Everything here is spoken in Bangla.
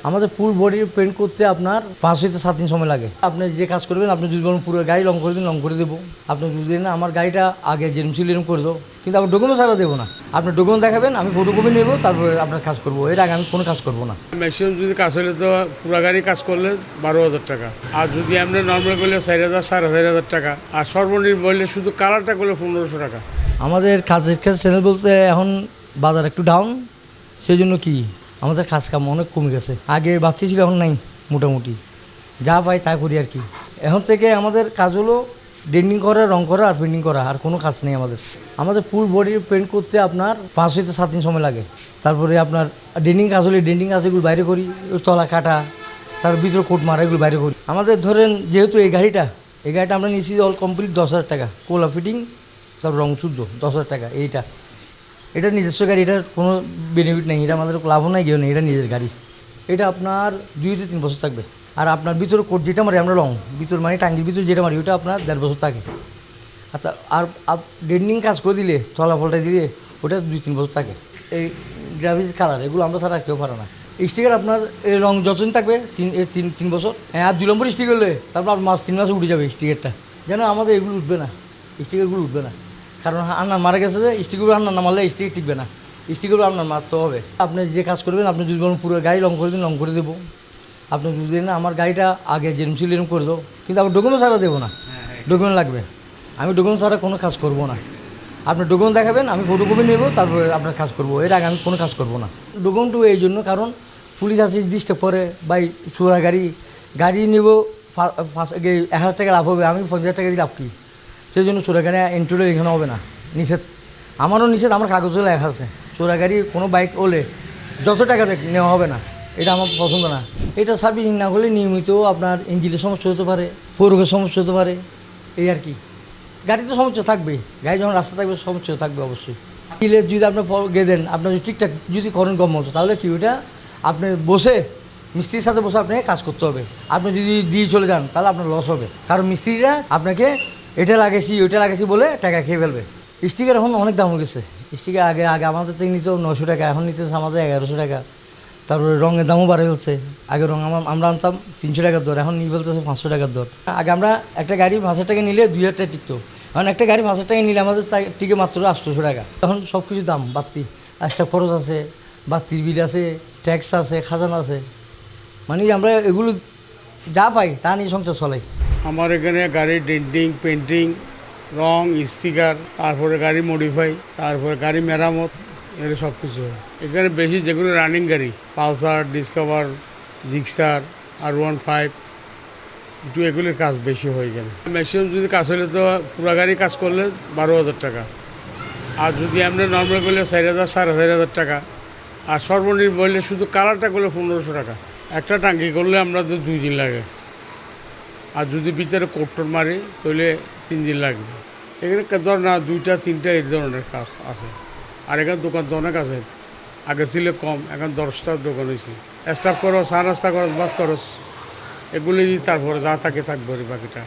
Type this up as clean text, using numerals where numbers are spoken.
আমাদের ফুল বডি পেন্ট করতে আপনার 5 থেকে 7 দিন সময় লাগে। আপনি যে কাজ করবেন, আপনি যদি বলেন পুরো গাড়ি রং করে দিন, রং করে দেবো। আপনি যদি না আমার গাড়িটা আগে যেরকম ছিল এরকম করে দেবো, কিন্তু আমি ডকুমেন্ট ছাড়া দেবো না। আপনি ডকুমেন্ট দেখাবেন, আমি ফটোকপি নেবো, তারপরে আপনার কাজ করবো। এর আগে আমি কোনো কাজ করবো না। ম্যাক্সিমাম যদি কাজ হলে তো পুরা গাড়ি কাজ করলে 12,000 টাকা, আর যদি আপনি নর্মাল করলে 4,000 4,500 টাকা, আর সর্বনিম্ন বললে শুধু কালারটা করলে 1500 টাকা। আমাদের কাজের চ্যানেল বলতে এখন বাজার একটু ডাউন, সেই জন্য কি আমাদের কাজ কাম অনেক কমে গেছে। আগে বাচ্চা ছিল, এখন নাই। মোটামুটি যা পাই তা করি আর কি। এখন থেকে আমাদের কাজ হলো ডেন্ডিং করা, রং করা আর পেন্টিং করা, আর কোনো কাজ নেই আমাদের। আমাদের ফুল বডি পেন্ট করতে আপনার 5 থেকে 7 দিন সময় লাগে। তারপরে আপনার ডেন্ডিং কাজ হলে ডেন্ডিং কাজ এগুলো বাইরে করি, তলা কাটা, তার ভিতরে কোট মারা, এগুলো বাইরে করি। আমাদের ধরেন যেহেতু এই গাড়িটা আমরা নিয়েছি অল কমপ্লিট 10,000 টাকা, কোলা ফিটিং, তারপর রং শুদ্ধ 10,000 টাকা। এটা নিজস্ব গাড়ি, এটার কোনো বেনিফিট নেই, এটা আমাদের লাভও নাই, গেও নেই, এটা নিজের গাড়ি। এটা আপনার 2 থেকে 3 বছর থাকবে। আর আপনার ভিতরে কোট যেটা মারি আমরা, রং ভিতর মানে টাঙ্গির ভিতরে যেটা মারি, ওটা আপনার 1.5 বছর থাকে। আচ্ছা, আর ডেন্ডিং কাজ করে দিলে, চলাফলটা দিলে, ওটা 2-3 বছর থাকে। এই গ্রাফিক্স কালার এগুলো আমরা ছাড়া কেউ পারে না। স্টিকার আপনার এই রং যতদিন থাকবে, 3 বছর। হ্যাঁ, আর 2 নম্বর স্টিকার হলে তারপর 3 মাসে উঠে যাবে স্টিকারটা। যেন আমাদের এগুলো উঠবে না, স্টিকারগুলো উঠবে না। কারণ আন্নার মারা গেছে, যে স্টিকারগুলো আন্নার না মারলে স্টিকার টিকবে না। স্টিকারগুলো আপনার মারতে হবে। আপনি যে কাজ করবেন, আপনি যদি বলেন পুরো গাড়ি রং করে দিন, রং করে দেবো। আপনি যদি না আমার গাড়িটা আগে যেরকম ছিল এরকম করে দেবো, কিন্তু আমার ডকুমেন্ট ছাড়া দেবো না। ডকুমেন্ট লাগবে, আমি ডকুমেন্ট ছাড়া কোনো কাজ করবো না। আপনি ডকুমেন্ট দেখাবেন, আমি ফটোকপি নেবো, তারপরে আপনার কাজ করবো। এর আগে আমি কোনো কাজ করবো না। ডকুমেন্টও এই জন্য, কারণ পুলিশ আছে ডিস্টার্ব করে, বাই চোরা গাড়ি নেব 1,000 টাকা লাভ হবে, আমি 50,000 টাকা দিয়ে লাভ কী? সেই জন্য চোরা গাড়ি এন্ট্রি এখানে হবে না, নিষেধ। আমারও নিষেধ, আমার কাগজে লেখা আছে চোরা গাড়ি কোনো বাইক হলে যত টাকা নেওয়া হবে না। এটা আমার পছন্দ না। এটা সার্ভিসিং না হলে নিয়মিত আপনার ইঞ্জিনের সমস্যা হতে পারে, ফোরকের সমস্যা হতে পারে, এই আর কি। গাড়িতে সমস্যা থাকবেই, গাড়ি যখন রাস্তা থাকবে সমস্যা থাকবে অবশ্যই। কিলে যদি আপনার দেন, আপনার যদি ঠিকঠাক যদি করেন কম মতো, তাহলে কি ওইটা আপনি বসে মিস্ত্রির সাথে বসে আপনাকে কাজ করতে হবে। আপনি যদি দিয়ে চলে যান তাহলে আপনার লস হবে, কারণ মিস্ত্রিরা আপনাকে এটা লাগাইছি ওইটা লাগাইছি বলে টাকা খেয়ে ফেলবে। স্টিকার এখন অনেক দাম হয়ে গেছে। স্টিকার আগে আমাদের থেকে নিত 900 টাকা, এখন নিতেছে আমাদের 1100 টাকা। তারপরে রঙের দামও বাড়ে হচ্ছে। আগে রঙ আমরা আনতাম 300 টাকার দর, এখন নিয়ে ফেলতেছে 500 টাকার দর। আগে আমরা একটা গাড়ি 5,000 টাকা নিলে 2,000 টাকা টিকতো, এখন একটা গাড়ি 5,000 টাকা নিলে আমাদের টিকে মাত্র 800 টাকা। এখন সব কিছু দাম বাড়তি, এক্সট্রা খরচ আছে, বাড়তির বিল আছে, ট্যাক্স আছে, খাজানা আছে। মানে আমরা এগুলো যা পাই তা নিয়ে সংসার চলাই। আমার এখানে গাড়ির ডেন্টিং, পেন্টিং, রং, স্টিকার, তারপরে গাড়ি মডিফাই, তারপরে গাড়ি মেরামত, এর সব কিছু হয় এখানে। বেশি যেগুলো রানিং গাড়ি, পালসার, ডিসকভার, জিক্সার, R15, একটু এগুলির কাজ বেশি হয় এখানে। ম্যাক্সিমাম যদি কাজ হলে তো পুরা গাড়ি কাজ করলে 12,000 টাকা, আর যদি আপনি নর্মাল করলে 4,000 4,500 টাকা, আর সর্বনিম্ন বললে শুধু কালারটা করলে 1500 টাকা। একটা টাঙ্কি করলে আমরা তো 2 দিন লাগে, আর যদি ভিতরে কোটর মারি তাহলে 3 দিন লাগবে। এখানে ধর না 2টা 3টা এই ধরনের কাজ আছে। আর এখানে দোকান তো অনেক আছে, আগে ছিল কম, এখন 10টার দোকান হয়েছে। স্টাফ খরচ, চা নাস্তা খরচ, বাস খরচ, এগুলি তারপরে যা থাকে থাকবে বাকিটা।